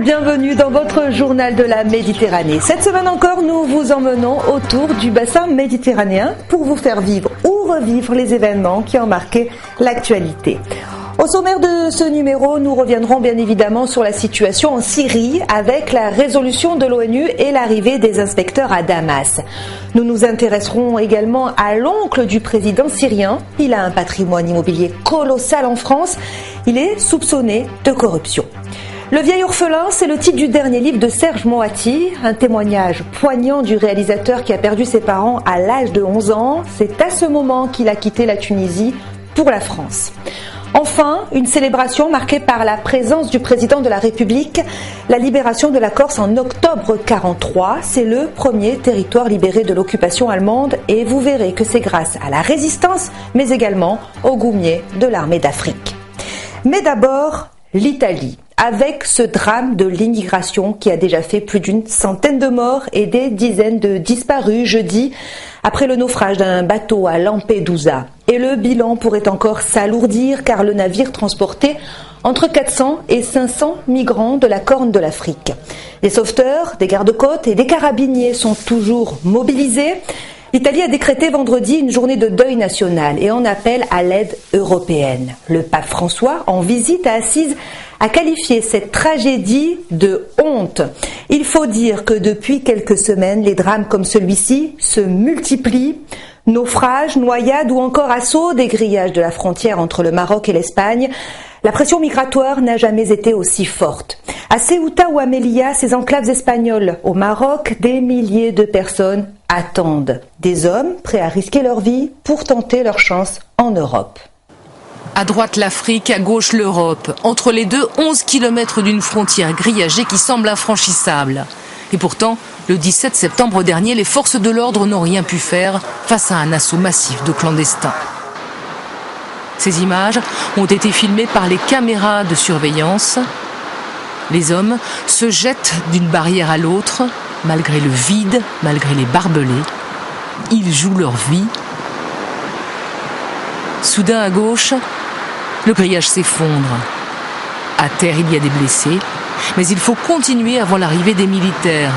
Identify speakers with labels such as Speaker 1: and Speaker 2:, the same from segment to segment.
Speaker 1: bienvenue dans votre journal de la Méditerranée. Cette semaine encore, nous vous emmenons autour du bassin méditerranéen pour vous faire vivre ou revivre les événements qui ont marqué l'actualité. Au sommaire de ce numéro, nous reviendrons bien évidemment sur la situation en Syrie avec la résolution de l'ONU et l'arrivée des inspecteurs à Damas. Nous nous intéresserons également à l'oncle du président syrien. Il a un patrimoine immobilier colossal en France. Il est soupçonné de corruption. Le vieil orphelin, c'est le titre du dernier livre de Serge Moati, un témoignage poignant du réalisateur qui a perdu ses parents à l'âge de 11 ans. C'est à ce moment qu'il a quitté la Tunisie pour la France. Enfin, une célébration marquée par la présence du président de la République, la libération de la Corse en octobre 1943. C'est le premier territoire libéré de l'occupation allemande et vous verrez que c'est grâce à la résistance, mais également aux goumiers de l'armée d'Afrique. Mais d'abord, l'Italie, avec ce drame de l'immigration qui a déjà fait plus d'une centaine de morts et des dizaines de disparus jeudi après le naufrage d'un bateau à Lampedusa. Et le bilan pourrait encore s'alourdir car le navire transportait entre 400 et 500 migrants de la Corne de l'Afrique. Les sauveteurs, des gardes-côtes et des carabiniers sont toujours mobilisés. L'Italie a décrété vendredi une journée de deuil national et en appelle à l'aide européenne. Le pape François, en visite à Assise, a qualifié cette tragédie de honte. Il faut dire que depuis quelques semaines, les drames comme celui-ci se multiplient. Naufrages, noyades ou encore assauts des grillages de la frontière entre le Maroc et l'Espagne. La pression migratoire n'a jamais été aussi forte. À Ceuta ou à Melilla, ces enclaves espagnoles, au Maroc, des milliers de personnes attendent. Des hommes prêts à risquer leur vie pour tenter leur chance en Europe.
Speaker 2: À droite l'Afrique, à gauche l'Europe. Entre les deux, 11 km d'une frontière grillagée qui semble infranchissable. Et pourtant, le 17 septembre dernier, les forces de l'ordre n'ont rien pu faire face à un assaut massif de clandestins. Ces images ont été filmées par les caméras de surveillance. Les hommes se jettent d'une barrière à l'autre, malgré le vide, malgré les barbelés. Ils jouent leur vie. Soudain, à gauche, le grillage s'effondre. À terre, il y a des blessés, mais il faut continuer avant l'arrivée des militaires.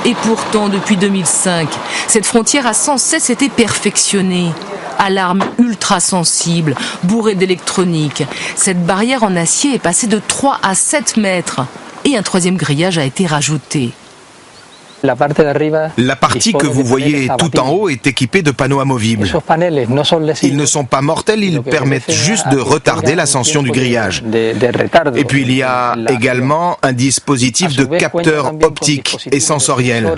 Speaker 2: Et pourtant, depuis 2005, cette frontière a sans cesse été perfectionnée. Alarme ultra sensible, bourrée d'électronique. Cette barrière en acier est passée de 3 à 7 mètres. Et un troisième grillage a été rajouté.
Speaker 3: La partie que vous voyez tout en haut est équipée de panneaux amovibles. Ils ne sont pas mortels, ils permettent juste de retarder l'ascension du grillage. Et puis il y a également un dispositif de capteur optique et sensoriel.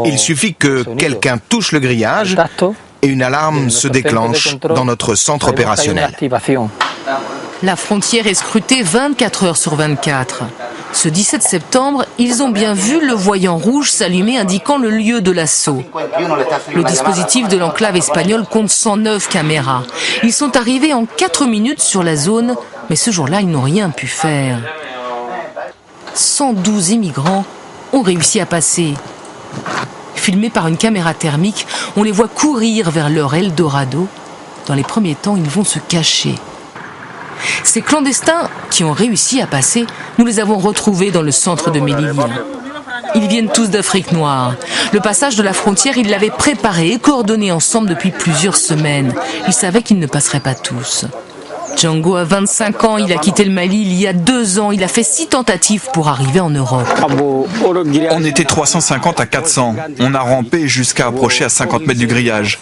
Speaker 3: Il suffit que quelqu'un touche le grillage et une alarme se déclenche dans notre centre opérationnel.
Speaker 2: La frontière est scrutée 24 heures sur 24. Ce 17 septembre, ils ont bien vu le voyant rouge s'allumer indiquant le lieu de l'assaut. Le dispositif de l'enclave espagnole compte 109 caméras. Ils sont arrivés en 4 minutes sur la zone, mais ce jour-là, ils n'ont rien pu faire. 112 immigrants ont réussi à passer. Filmés par une caméra thermique, on les voit courir vers leur Eldorado. Dans les premiers temps, ils vont se cacher. Ces clandestins qui ont réussi à passer, nous les avons retrouvés dans le centre de Melilla. Ils viennent tous d'Afrique noire. Le passage de la frontière, ils l'avaient préparé et coordonné ensemble depuis plusieurs semaines. Ils savaient qu'ils ne passeraient pas tous. Django a 25 ans, il a quitté le Mali il y a 2 ans. Il a fait 6 tentatives pour arriver en Europe.
Speaker 4: On était 350 à 400. On a rampé jusqu'à approcher à 50 mètres du grillage.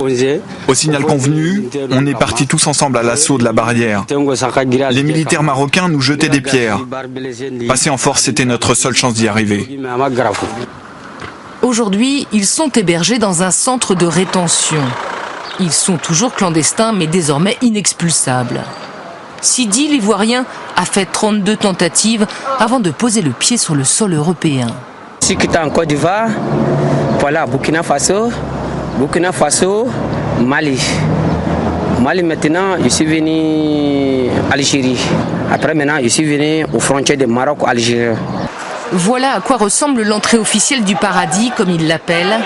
Speaker 4: Au signal convenu, on est partis tous ensemble à l'assaut de la barrière. Les militaires marocains nous jetaient des pierres. Passer en force, c'était notre seule chance d'y arriver.
Speaker 2: Aujourd'hui, ils sont hébergés dans un centre de rétention. Ils sont toujours clandestins, mais désormais inexpulsables. Sidi, l'Ivoirien, a fait 32 tentatives avant de poser le pied sur le sol européen.
Speaker 5: Je suis quitté en Côte d'Ivoire, voilà, Burkina Faso, Mali. Mali maintenant, je suis venu à Algérie. Après maintenant, je suis venu aux frontières de Maroc-Algérie.
Speaker 2: Voilà à quoi ressemble l'entrée officielle du paradis, comme ils l'appellent.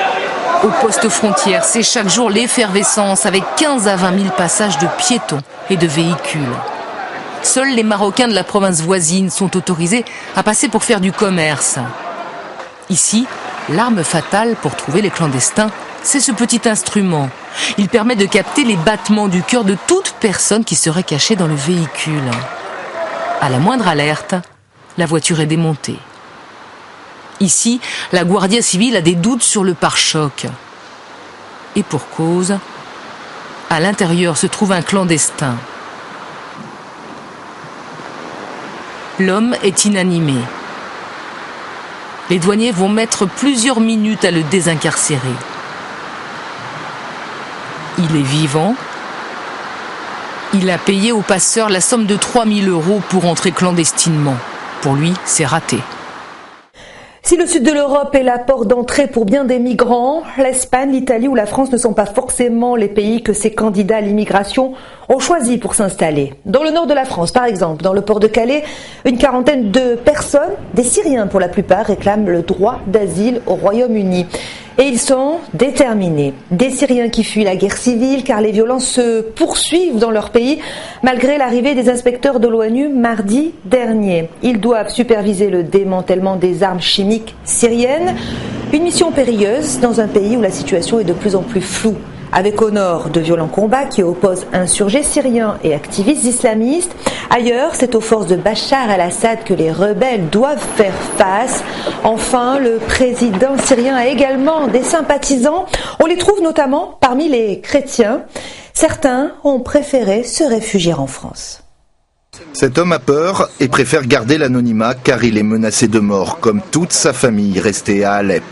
Speaker 2: Au poste frontière, c'est chaque jour l'effervescence avec 15 à 20 000 passages de piétons et de véhicules. Seuls les Marocains de la province voisine sont autorisés à passer pour faire du commerce. Ici, l'arme fatale pour trouver les clandestins, c'est ce petit instrument. Il permet de capter les battements du cœur de toute personne qui serait cachée dans le véhicule. À la moindre alerte, la voiture est démontée. Ici, la Guardia Civile a des doutes sur le pare-choc. Et pour cause, à l'intérieur se trouve un clandestin. L'homme est inanimé. Les douaniers vont mettre plusieurs minutes à le désincarcérer. Il est vivant. Il a payé au passeur la somme de 3 000 € pour entrer clandestinement. Pour lui, c'est raté.
Speaker 1: Si le sud de l'Europe est la porte d'entrée pour bien des migrants, l'Espagne, l'Italie ou la France ne sont pas forcément les pays que ces candidats à l'immigration ont choisi pour s'installer. Dans le nord de la France, par exemple, dans le port de Calais, une quarantaine de personnes, des Syriens pour la plupart, réclament le droit d'asile au Royaume-Uni. Et ils sont déterminés. Des Syriens qui fuient la guerre civile car les violences se poursuivent dans leur pays malgré l'arrivée des inspecteurs de l'ONU mardi dernier. Ils doivent superviser le démantèlement des armes chimiques syriennes. Une mission périlleuse dans un pays où la situation est de plus en plus floue. Avec au nord de violents combats qui opposent insurgés syriens et activistes islamistes. Ailleurs, c'est aux forces de Bachar el-Assad que les rebelles doivent faire face. Enfin, le président syrien a également des sympathisants. On les trouve notamment parmi les chrétiens. Certains ont préféré se réfugier en France.
Speaker 3: Cet homme a peur et préfère garder l'anonymat car il est menacé de mort, comme toute sa famille restée à Alep.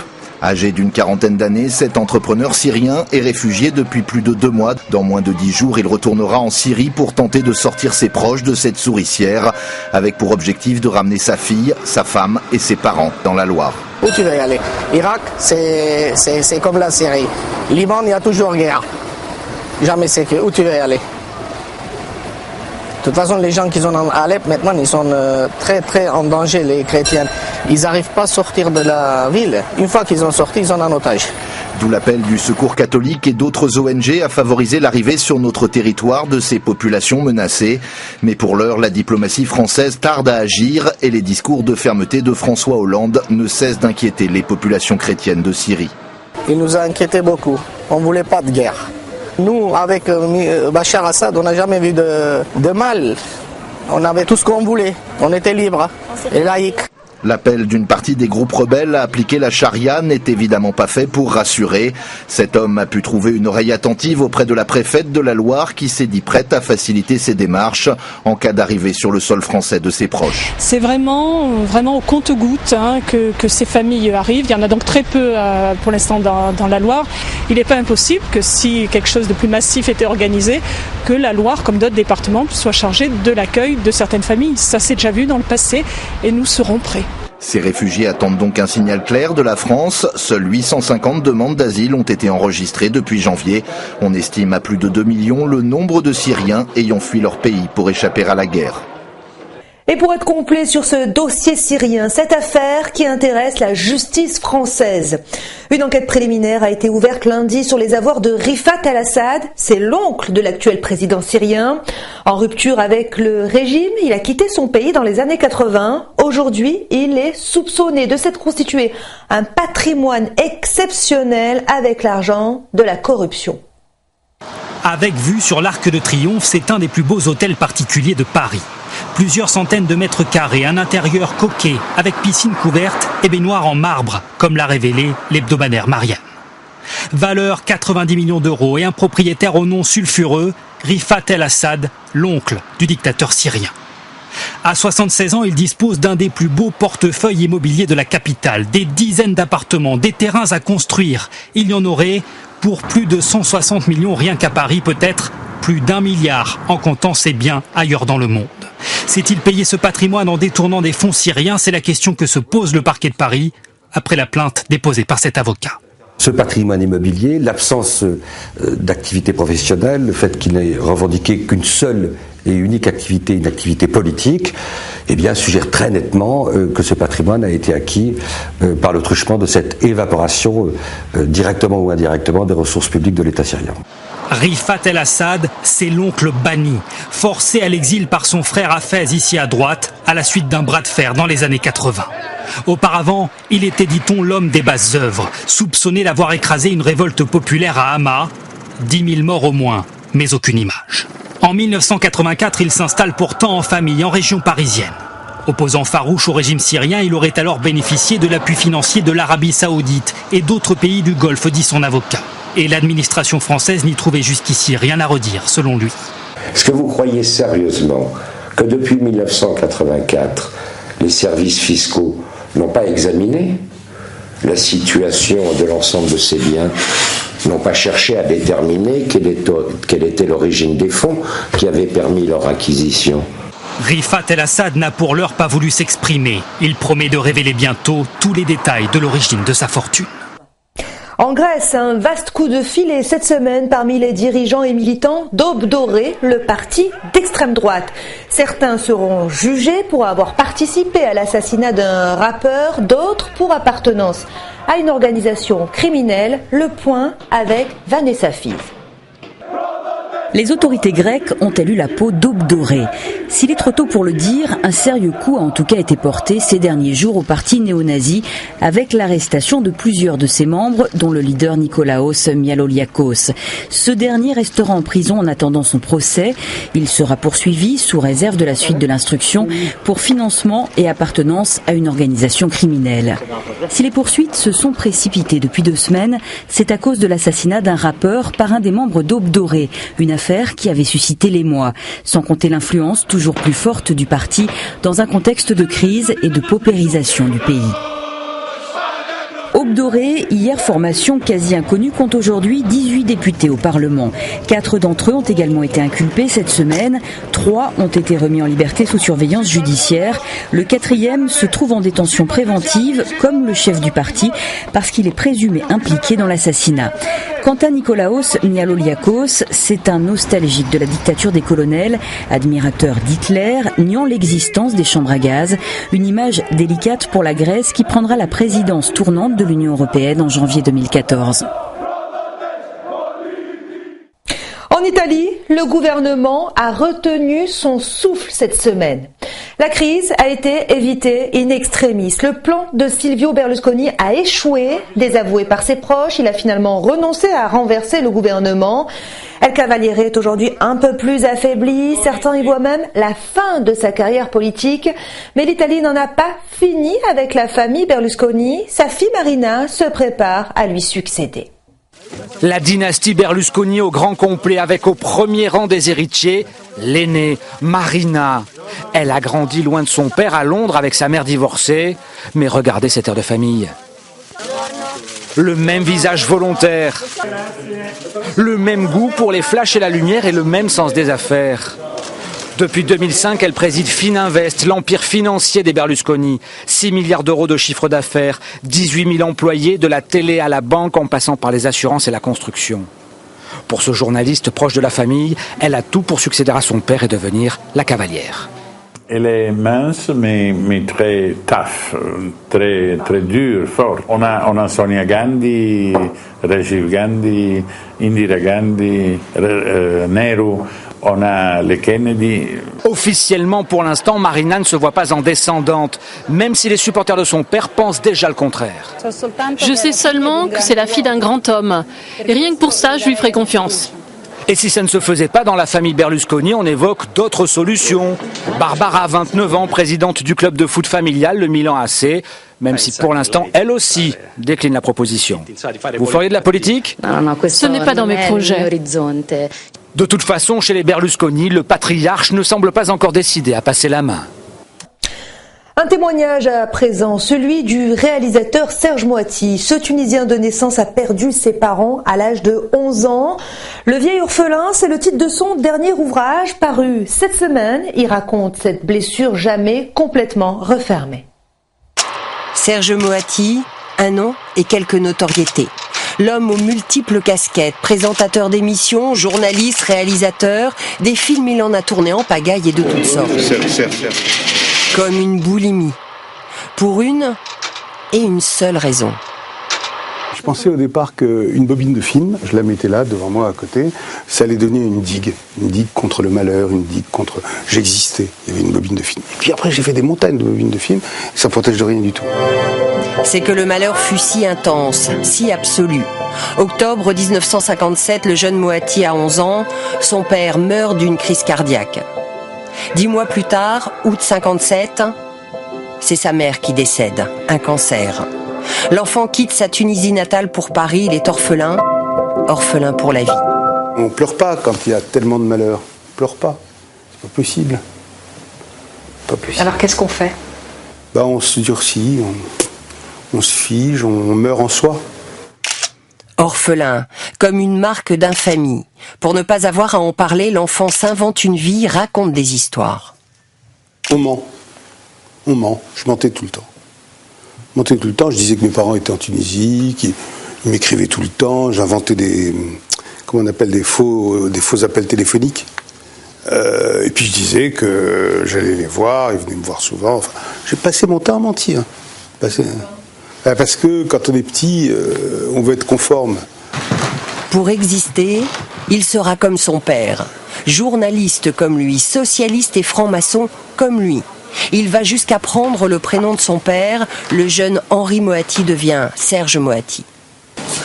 Speaker 3: Âgé d'une quarantaine d'années, cet entrepreneur syrien est réfugié depuis plus de 2 mois. Dans moins de 10 jours, il retournera en Syrie pour tenter de sortir ses proches de cette souricière, avec pour objectif de ramener sa fille, sa femme et ses parents dans la Loire.
Speaker 6: Où tu veux y aller? Irak, c'est comme la Syrie. Liban, il y a toujours guerre. Jamais sécurité. Où tu veux y aller? De toute façon, les gens qui sont en Alep, maintenant, ils sont très en danger, les chrétiens. Ils n'arrivent pas à sortir de la ville. Une fois qu'ils ont sorti, ils sont en otage.
Speaker 3: D'où l'appel du Secours catholique et d'autres ONG à favoriser l'arrivée sur notre territoire de ces populations menacées. Mais pour l'heure, la diplomatie française tarde à agir et les discours de fermeté de François Hollande ne cessent d'inquiéter les populations chrétiennes de Syrie.
Speaker 6: Il nous a inquiétés beaucoup. On ne voulait pas de guerre. Nous, avec Bachar Assad, on n'a jamais vu de mal. On avait tout ce qu'on voulait. On était libre et laïque.
Speaker 3: L'appel d'une partie des groupes rebelles à appliquer la charia n'est évidemment pas fait pour rassurer. Cet homme a pu trouver une oreille attentive auprès de la préfète de la Loire qui s'est dit prête à faciliter ses démarches en cas d'arrivée sur le sol français de ses proches.
Speaker 7: C'est vraiment au compte-gouttes que ces familles arrivent. Il y en a donc très peu pour l'instant dans la Loire. Il n'est pas impossible que si quelque chose de plus massif était organisé, que la Loire, comme d'autres départements, soit chargée de l'accueil de certaines familles. Ça s'est déjà vu dans le passé et nous serons prêts.
Speaker 3: Ces réfugiés attendent donc un signal clair de la France. Seules 850 demandes d'asile ont été enregistrées depuis janvier. On estime à plus de 2 millions le nombre de Syriens ayant fui leur pays pour échapper à la guerre.
Speaker 1: Et pour être complet sur ce dossier syrien, cette affaire qui intéresse la justice française. Une enquête préliminaire a été ouverte lundi sur les avoirs de Rifat el-Assad, c'est l'oncle de l'actuel président syrien. En rupture avec le régime, il a quitté son pays dans les années 80. Aujourd'hui, il est soupçonné de s'être constitué un patrimoine exceptionnel avec l'argent de la corruption.
Speaker 8: Avec vue sur l'Arc de Triomphe, c'est un des plus beaux hôtels particuliers de Paris. Plusieurs centaines de mètres carrés, un intérieur coquet, avec piscine couverte et baignoire en marbre, comme l'a révélé l'hebdomadaire Marianne. Valeur 90 millions d'euros et un propriétaire au nom sulfureux, Rifat el-Assad, l'oncle du dictateur syrien. À 76 ans, il dispose d'un des plus beaux portefeuilles immobiliers de la capitale, des dizaines d'appartements, des terrains à construire. Il y en aurait pour plus de 160 millions rien qu'à Paris, peut-être plus d'1 milliard en comptant ses biens ailleurs dans le monde. S'est-il payé ce patrimoine en détournant des fonds syriens? C'est la question que se pose le parquet de Paris après la plainte déposée par cet avocat.
Speaker 9: Ce patrimoine immobilier, l'absence d'activité professionnelle, le fait qu'il n'ait revendiqué qu'une seule et unique activité, une activité politique, eh bien, suggère très nettement que ce patrimoine a été acquis par le truchement de cette évaporation, directement ou indirectement, des ressources publiques de l'État syrien.
Speaker 8: Rifat el-Assad, c'est l'oncle banni, forcé à l'exil par son frère Hafez ici à droite, à la suite d'un bras de fer dans les années 80. Auparavant, il était, dit-on, l'homme des basses œuvres, soupçonné d'avoir écrasé une révolte populaire à Hama. 10 000 morts au moins, mais aucune image. En 1984, il s'installe pourtant en famille, en région parisienne. Opposant farouche au régime syrien, il aurait alors bénéficié de l'appui financier de l'Arabie Saoudite et d'autres pays du Golfe, dit son avocat. Et l'administration française n'y trouvait jusqu'ici rien à redire, selon lui.
Speaker 10: Est-ce que vous croyez sérieusement que depuis 1984, les services fiscaux n'ont pas examiné la situation de l'ensemble de ces biens, n'ont pas cherché à déterminer quelle était l'origine des fonds qui avaient permis leur acquisition?
Speaker 8: Rifat el-Assad n'a pour l'heure pas voulu s'exprimer. Il promet de révéler bientôt tous les détails de l'origine de sa fortune.
Speaker 1: En Grèce, un vaste coup de filet cette semaine parmi les dirigeants et militants d'Aube Dorée, le parti d'extrême droite. Certains seront jugés pour avoir participé à l'assassinat d'un rappeur, d'autres pour appartenance à une organisation criminelle. Le point avec Vanessa Fiz.
Speaker 11: Les autorités grecques ont-elles eu la peau d'Aube Dorée? S'il est trop tôt pour le dire, un sérieux coup a en tout cas été porté ces derniers jours au parti néo-nazi avec l'arrestation de plusieurs de ses membres, dont le leader Nikolaos Mialoliakos. Ce dernier restera en prison en attendant son procès. Il sera poursuivi sous réserve de la suite de l'instruction pour financement et appartenance à une organisation criminelle. Si les poursuites se sont précipitées depuis 2 semaines, c'est à cause de l'assassinat d'un rappeur par un des membres d'Aube Dorée, une affaire qui avait suscité l'émoi, sans compter l'influence toujours plus forte du parti dans un contexte de crise et de paupérisation du pays. Aube Dorée, hier formation quasi inconnue, compte aujourd'hui 18 députés au Parlement. 4 d'entre eux ont également été inculpés cette semaine. 3 ont été remis en liberté sous surveillance judiciaire. Le 4e se trouve en détention préventive, comme le chef du parti, parce qu'il est présumé impliqué dans l'assassinat. Quant à Nikolaos Mialoliakos, c'est un nostalgique de la dictature des colonels, admirateur d'Hitler, niant l'existence des chambres à gaz. Une image délicate pour la Grèce qui prendra la présidence tournante de l'Union européenne en janvier 2014.
Speaker 1: En Italie, le gouvernement a retenu son souffle cette semaine. La crise a été évitée in extremis. Le plan de Silvio Berlusconi a échoué, désavoué par ses proches. Il a finalement renoncé à renverser le gouvernement. El Cavaliere est aujourd'hui un peu plus affaibli. Certains y voient même la fin de sa carrière politique. Mais l'Italie n'en a pas fini avec la famille Berlusconi. Sa fille Marina se prépare à lui succéder.
Speaker 12: La dynastie Berlusconi au grand complet avec au premier rang des héritiers, l'aînée Marina. Elle a grandi loin de son père à Londres avec sa mère divorcée. Mais regardez cet air de famille. Le même visage volontaire, le même goût pour les flashs et la lumière et le même sens des affaires. Depuis 2005, elle préside Fininvest, l'empire financier des Berlusconi. 6 milliards d'euros de chiffre d'affaires, 18 000 employés, de la télé à la banque en passant par les assurances et la construction. Pour ce journaliste proche de la famille, elle a tout pour succéder à son père et devenir la cavalière.
Speaker 13: Elle est mince mais très tough, très dure, forte. On a Sonia Gandhi, Rajiv Gandhi, Indira Gandhi, Nehru. On a les Kennedy.
Speaker 12: Officiellement, pour l'instant, Marina ne se voit pas en descendante, même si les supporters de son père pensent déjà le contraire.
Speaker 14: Je sais seulement que c'est la fille d'un grand homme. Et rien que pour ça, je lui ferai confiance.
Speaker 12: Et si ça ne se faisait pas dans la famille Berlusconi, on évoque d'autres solutions. Barbara, 29 ans, présidente du club de foot familial, le Milan AC, même si pour l'instant, elle aussi décline la proposition. Vous feriez de la politique ?
Speaker 14: Ce n'est pas dans mes projets.
Speaker 12: De toute façon, chez les Berlusconi, le patriarche ne semble pas encore décidé à passer la main.
Speaker 1: Un témoignage à présent, celui du réalisateur Serge Moati. Ce Tunisien de naissance a perdu ses parents à l'âge de 11 ans. Le vieil orphelin, c'est le titre de son dernier ouvrage paru cette semaine. Il raconte cette blessure jamais complètement refermée.
Speaker 15: Serge Moati, un nom et quelques notoriétés. L'homme aux multiples casquettes, présentateur d'émissions, journaliste, réalisateur, des films il en a tourné en pagaille et de toutes sortes. Comme une boulimie. Pour une et une seule raison.
Speaker 16: pensais au départ qu'une bobine de film, je la mettais là, devant moi, à côté, ça allait donner une digue contre le malheur, une digue contre... J'existais, il y avait une bobine de film. Et puis après, j'ai fait des montagnes de bobines de film, et ça protège de rien du tout.
Speaker 15: C'est que le malheur fut si intense, si absolu. Octobre 1957, le jeune Moati a 11 ans, son père meurt d'une crise cardiaque. 10 mois plus tard, août 57, c'est sa mère qui décède, un cancer. L'enfant quitte sa Tunisie natale pour Paris, il est orphelin pour la vie.
Speaker 16: On pleure pas quand il y a tellement de malheur. On pleure pas, c'est pas possible. Pas possible.
Speaker 1: Alors qu'est-ce qu'on fait ?
Speaker 16: On se durcit, on se fige, on meurt en soi.
Speaker 15: Orphelin, comme une marque d'infamie. Pour ne pas avoir à en parler, l'enfant s'invente une vie, raconte des histoires.
Speaker 16: On ment, je mentais tout le temps. Je disais que mes parents étaient en Tunisie, qu'ils m'écrivaient tout le temps, j'inventais des faux appels téléphoniques. Et puis je disais que j'allais les voir, ils venaient me voir souvent. Enfin, j'ai passé mon temps à mentir. Parce que quand on est petit, on veut être conforme.
Speaker 15: Pour exister, il sera comme son père. Journaliste comme lui, socialiste et franc-maçon comme lui. Il va jusqu'à prendre le prénom de son père. Le jeune Henri Moati devient Serge Moati.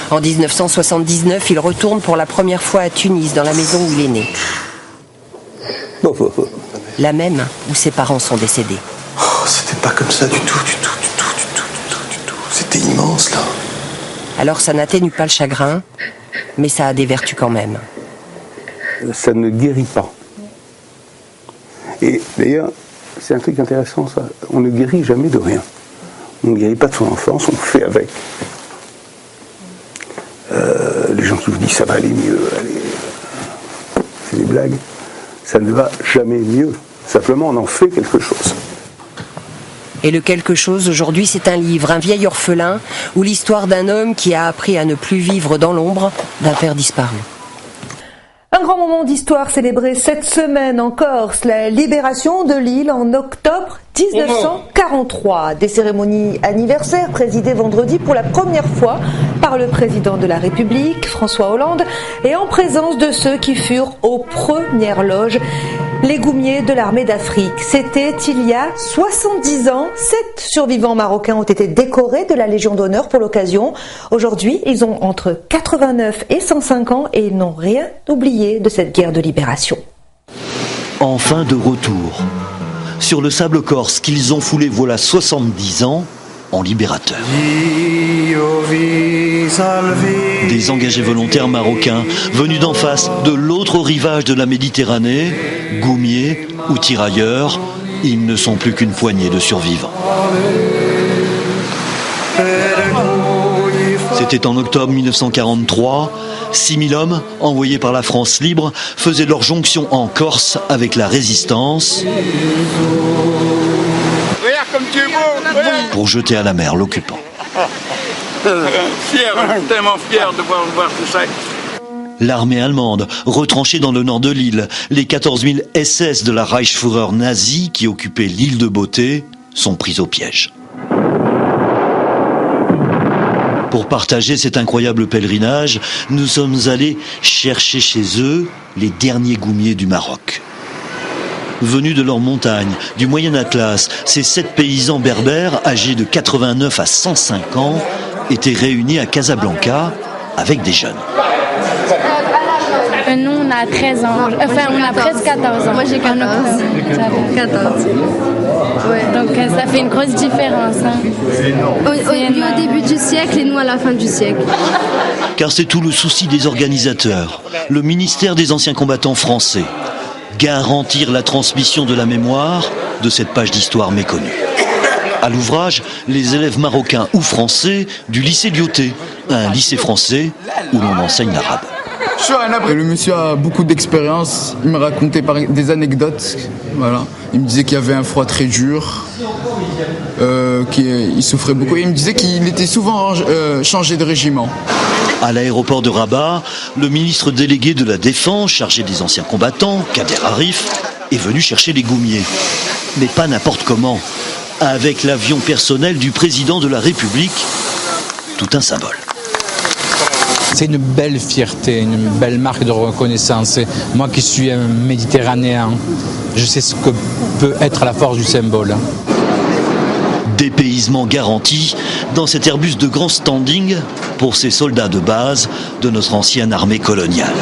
Speaker 15: En 1979, il retourne pour la première fois à Tunis, dans la maison où il est né. La même où ses parents sont décédés.
Speaker 16: C'était pas comme ça du tout. C'était immense, là.
Speaker 15: Alors ça n'atténue pas le chagrin, mais ça a des vertus quand même.
Speaker 16: Ça ne guérit pas. Et d'ailleurs, c'est un truc intéressant, ça. On ne guérit jamais de rien. On ne guérit pas de son enfance, on fait avec. Les gens qui vous disent ça va aller mieux, c'est des blagues. Ça ne va jamais mieux. Simplement, on en fait quelque chose.
Speaker 15: Et le quelque chose, aujourd'hui, c'est un livre, un vieil orphelin, ou l'histoire d'un homme qui a appris à ne plus vivre dans l'ombre d'un père disparu.
Speaker 1: Un grand moment d'histoire célébré cette semaine en Corse, la libération de l'île en octobre 1943. Des cérémonies anniversaires présidées vendredi pour la première fois par le président de la République, François Hollande, et en présence de ceux qui furent aux premières loges, les goumiers de l'armée d'Afrique. C'était il y a 70 ans. 7 survivants marocains ont été décorés de la Légion d'honneur pour l'occasion. Aujourd'hui, ils ont entre 89 et 105 ans et ils n'ont rien oublié de cette guerre de libération.
Speaker 17: Enfin de retour. Sur le sable corse qu'ils ont foulé voilà 70 ans, en libérateurs. Des engagés volontaires marocains venus d'en face, de l'autre rivage de la Méditerranée, goumiers ou tirailleurs, ils ne sont plus qu'une poignée de survivants. C'était en octobre 1943. 6000 hommes, envoyés par la France libre, faisaient leur jonction en Corse avec la résistance pour jeter à la mer l'occupant.
Speaker 18: Tellement fier de voir tout ça.
Speaker 17: L'armée allemande, retranchée dans le nord de l'île, les 14 000 SS de la Reichsführer nazie qui occupaient l'île de Beauté, sont pris au piège. Pour partager cet incroyable pèlerinage, nous sommes allés chercher chez eux les derniers goumiers du Maroc. Venus de leurs montagnes, du Moyen Atlas, ces 7 paysans berbères, âgés de 89 à 105 ans, étaient réunis à Casablanca avec des jeunes.
Speaker 19: Nous, on a 13 ans. Enfin, on a presque 14 ans. Moi, j'ai 14 ans. 14. Ouais. Donc, ça fait une grosse différence. Hein.
Speaker 20: Lui au début du siècle et nous à la fin du siècle.
Speaker 17: Car c'est tout le souci des organisateurs, le ministère des anciens combattants français. Garantir la transmission de la mémoire de cette page d'histoire méconnue. À l'ouvrage, les élèves marocains ou français du lycée Lyoté, un lycée français où l'on enseigne l'arabe.
Speaker 21: Le monsieur a beaucoup d'expérience, il me racontait des anecdotes. Voilà. Il me disait qu'il y avait un froid très dur, qu'il souffrait beaucoup. Et il me disait qu'il était souvent changé de régiment.
Speaker 17: À l'aéroport de Rabat, le ministre délégué de la Défense, chargé des anciens combattants, Kader Arif, est venu chercher les goumiers. Mais pas n'importe comment. Avec l'avion personnel du président de la République, tout un symbole.
Speaker 4: C'est une belle fierté, une belle marque de reconnaissance. Et moi qui suis un Méditerranéen, je sais ce que peut être la force du symbole.
Speaker 17: Dépaysement garanti dans cet Airbus de grand standing pour ces soldats de base de notre ancienne armée coloniale.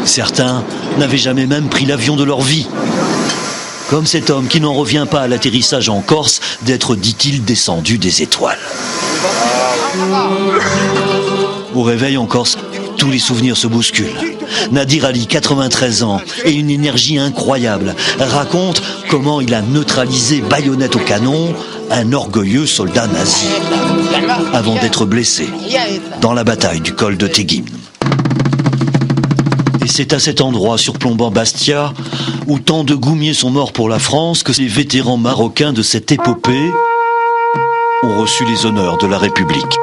Speaker 17: Certains n'avaient jamais même pris l'avion de leur vie. Comme cet homme qui n'en revient pas à l'atterrissage en Corse d'être, dit-il, descendu des étoiles. Au réveil en Corse, tous les souvenirs se bousculent. Nadir Ali, 93 ans, et une énergie incroyable, raconte comment il a neutralisé baïonnette au canon un orgueilleux soldat nazi, avant d'être blessé dans la bataille du col de Teguim. Et c'est à cet endroit surplombant Bastia, où tant de goumiers sont morts pour la France, que les vétérans marocains de cette épopée ont reçu les honneurs de la République.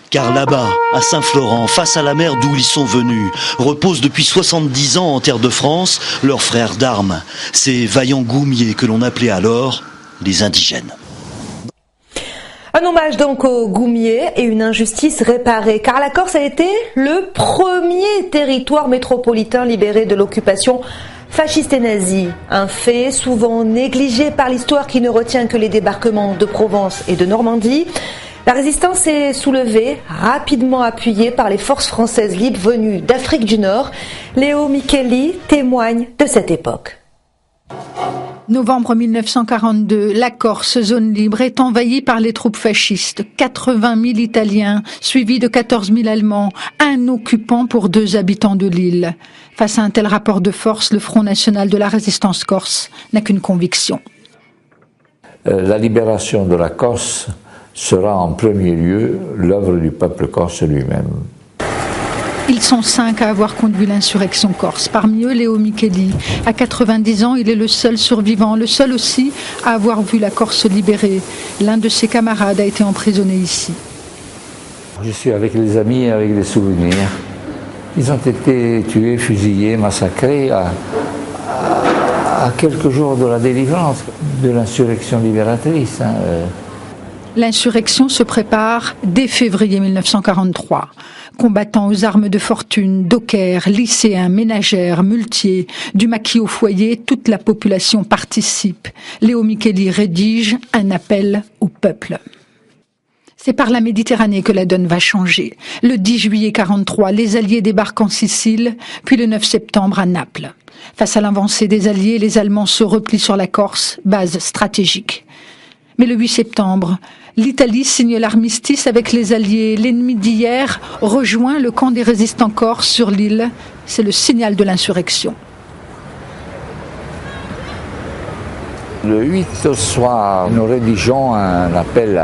Speaker 17: Car là-bas, à Saint-Florent, face à la mer d'où ils sont venus, reposent depuis 70 ans en terre de France leurs frères d'armes, ces vaillants goumiers que l'on appelait alors les indigènes.
Speaker 1: Un hommage donc aux Goumiers et une injustice réparée, car la Corse a été le premier territoire métropolitain libéré de l'occupation fasciste et nazie. Un fait souvent négligé par l'histoire qui ne retient que les débarquements de Provence et de Normandie. La résistance s'est soulevée, rapidement appuyée par les forces françaises libres venues d'Afrique du Nord. Léo Micheli témoigne de cette époque.
Speaker 22: Novembre 1942, la Corse, zone libre, est envahie par les troupes fascistes. 80 000 Italiens, suivis de 14 000 Allemands, un occupant pour 2 habitants de l'île. Face à un tel rapport de force, le Front national de la résistance corse n'a qu'une conviction.
Speaker 23: La libération de la Corse sera en premier lieu l'œuvre du peuple corse lui-même.
Speaker 22: Ils sont 5 à avoir conduit l'insurrection corse. Parmi eux, Léo Micheli. À 90 ans, il est le seul survivant, le seul aussi à avoir vu la Corse libérée. L'un de ses camarades a été emprisonné ici.
Speaker 23: Je suis avec les amis et avec des souvenirs. Ils ont été tués, fusillés, massacrés à quelques jours de la délivrance de l'insurrection libératrice.
Speaker 22: L'insurrection se prépare dès février 1943. Combattants aux armes de fortune, dockers, lycéens, ménagères, muletiers, du maquis au foyer, toute la population participe. Léo Micheli rédige un appel au peuple. C'est par la Méditerranée que la donne va changer. Le 10 juillet 1943, les Alliés débarquent en Sicile, puis le 9 septembre à Naples. Face à l'avancée des Alliés, les Allemands se replient sur la Corse, base stratégique. Mais le 8 septembre, l'Italie signe l'armistice avec les Alliés. L'ennemi d'hier rejoint le camp des résistants corses sur l'île. C'est le signal de l'insurrection.
Speaker 23: Le 8 au soir, nous rédigeons un appel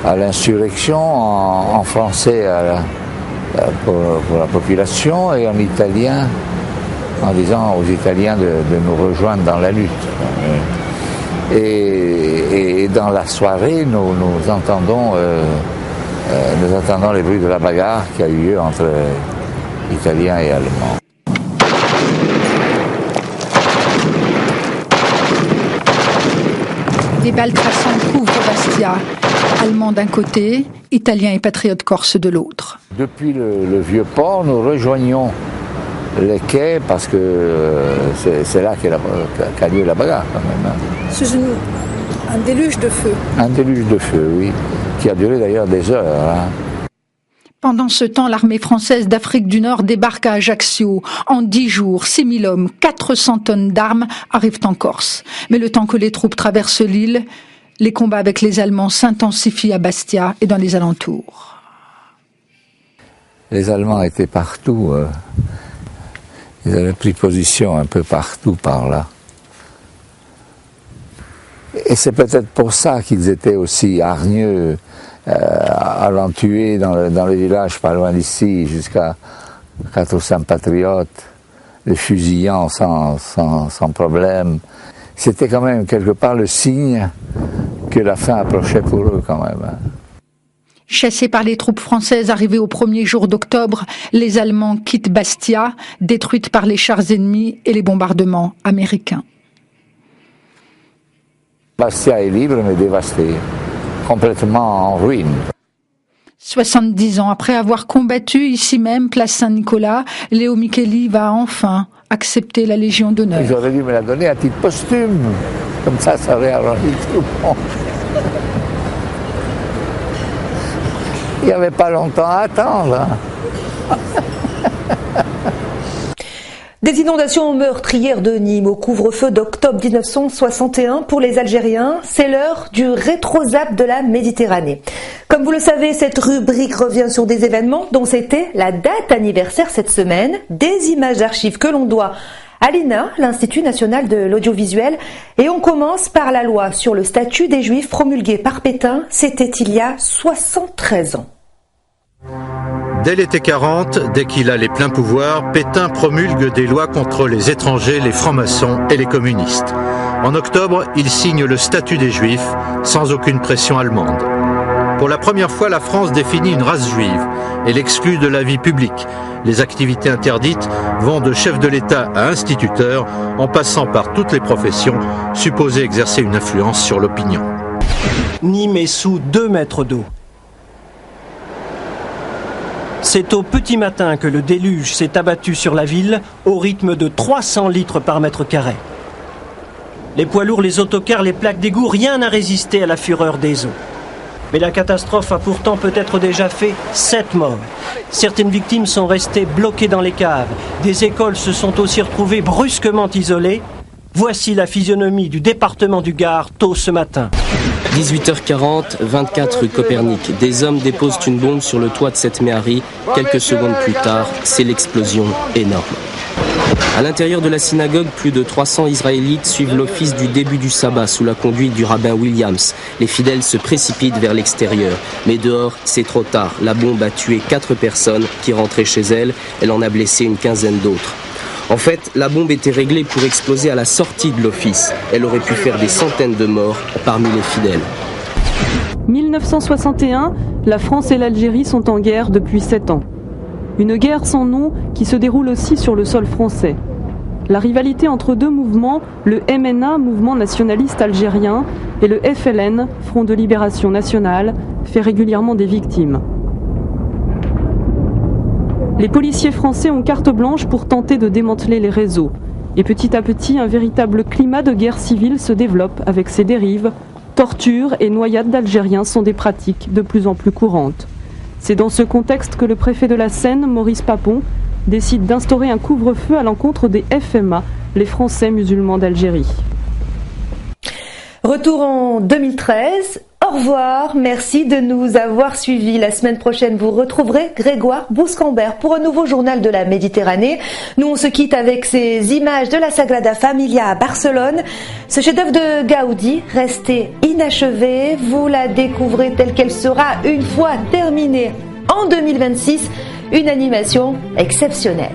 Speaker 23: à l'insurrection en français pour la population et en italien, en disant aux Italiens de nous rejoindre dans la lutte. Et dans la soirée, nous entendons les bruits de la bagarre qui a eu lieu entre Italiens et Allemands.
Speaker 22: Des balles traçantes couvrent Bastia. Allemands d'un côté, Italiens et patriotes corses de l'autre.
Speaker 23: Depuis le vieux port, nous rejoignons les quais parce que c'est là qu'a lieu la bagarre quand même.
Speaker 22: C'est un déluge de feu.
Speaker 23: Un déluge de feu, oui, qui a duré d'ailleurs des heures.
Speaker 22: Pendant ce temps, l'armée française d'Afrique du Nord débarque à Ajaccio. En 10 jours, 6 000 hommes, 400 tonnes d'armes arrivent en Corse. Mais le temps que les troupes traversent l'île, les combats avec les Allemands s'intensifient à Bastia et dans les alentours.
Speaker 23: Les Allemands étaient partout. Ils avaient pris position un peu partout par là. Et c'est peut-être pour ça qu'ils étaient aussi hargneux, allant tuer dans le village pas loin d'ici, jusqu'à 4 ou 5 patriotes, les fusillant sans problème. C'était quand même quelque part le signe que la fin approchait pour eux quand même.
Speaker 22: Chassés par les troupes françaises arrivées au premier jour d'octobre, les Allemands quittent Bastia, détruite par les chars ennemis et les bombardements américains.
Speaker 23: Bastia est libre mais dévastée, complètement en ruine.
Speaker 22: 70 ans après avoir combattu ici même, place Saint-Nicolas, Léo Micheli va enfin accepter la Légion d'honneur.
Speaker 23: J'aurais dû me la donner à titre posthume, comme ça aurait arrangé tout le monde. Il n'y avait pas longtemps à attendre.
Speaker 1: Des inondations meurtrières de Nîmes au couvre-feu d'octobre 1961 pour les Algériens, c'est l'heure du rétro-zap de la Méditerranée. Comme vous le savez, cette rubrique revient sur des événements dont c'était la date anniversaire cette semaine, des images d'archives que l'on doit à l'INA, l'Institut national de l'audiovisuel, et on commence par la loi sur le statut des Juifs promulguée par Pétain, c'était il y a 73 ans.
Speaker 2: Dès l'été 40, dès qu'il a les pleins pouvoirs, Pétain promulgue des lois contre les étrangers, les francs-maçons et les communistes. En octobre, il signe le statut des Juifs, sans aucune pression allemande. Pour la première fois, la France définit une race juive et l'exclut de la vie publique. Les activités interdites vont de chef de l'État à instituteur, en passant par toutes les professions supposées exercer une influence sur l'opinion.
Speaker 5: Nîmes est sous 2 mètres d'eau. C'est au petit matin que le déluge s'est abattu sur la ville au rythme de 300 litres par mètre carré. Les poids lourds, les autocars, les plaques d'égout, rien n'a résisté à la fureur des eaux. Mais la catastrophe a pourtant peut-être déjà fait 7 morts. Certaines victimes sont restées bloquées dans les caves. Des écoles se sont aussi retrouvées brusquement isolées. Voici la physionomie du département du Gard tôt ce matin.
Speaker 6: 18h40, 24 rue Copernic. Des hommes déposent une bombe sur le toit de cette mairie. Quelques secondes plus tard, c'est l'explosion énorme. À l'intérieur de la synagogue, plus de 300 Israélites suivent l'office du début du sabbat sous la conduite du rabbin Williams. Les fidèles se précipitent vers l'extérieur. Mais dehors, c'est trop tard. La bombe a tué 4 personnes qui rentraient chez elles. Elle en a blessé une quinzaine d'autres. En fait, la bombe était réglée pour exploser à la sortie de l'office. Elle aurait pu faire des centaines de morts parmi les fidèles.
Speaker 24: 1961, la France et l'Algérie sont en guerre depuis 7 ans. Une guerre sans nom qui se déroule aussi sur le sol français. La rivalité entre 2 mouvements, le MNA, Mouvement nationaliste algérien, et le FLN, Front de libération nationale, fait régulièrement des victimes. Les policiers français ont carte blanche pour tenter de démanteler les réseaux. Et petit à petit, un véritable climat de guerre civile se développe avec ses dérives. Torture et noyades d'Algériens sont des pratiques de plus en plus courantes. C'est dans ce contexte que le préfet de la Seine, Maurice Papon, décide d'instaurer un couvre-feu à l'encontre des FMA, les Français musulmans d'Algérie.
Speaker 1: Retour en 2013. Au revoir, merci de nous avoir suivis. La semaine prochaine, vous retrouverez Grégoire Bouscambert pour un nouveau journal de la Méditerranée. Nous, on se quitte avec ces images de la Sagrada Familia à Barcelone. Ce chef-d'œuvre de Gaudi, resté inachevé, vous la découvrez telle qu'elle sera une fois terminée en 2026. Une animation exceptionnelle.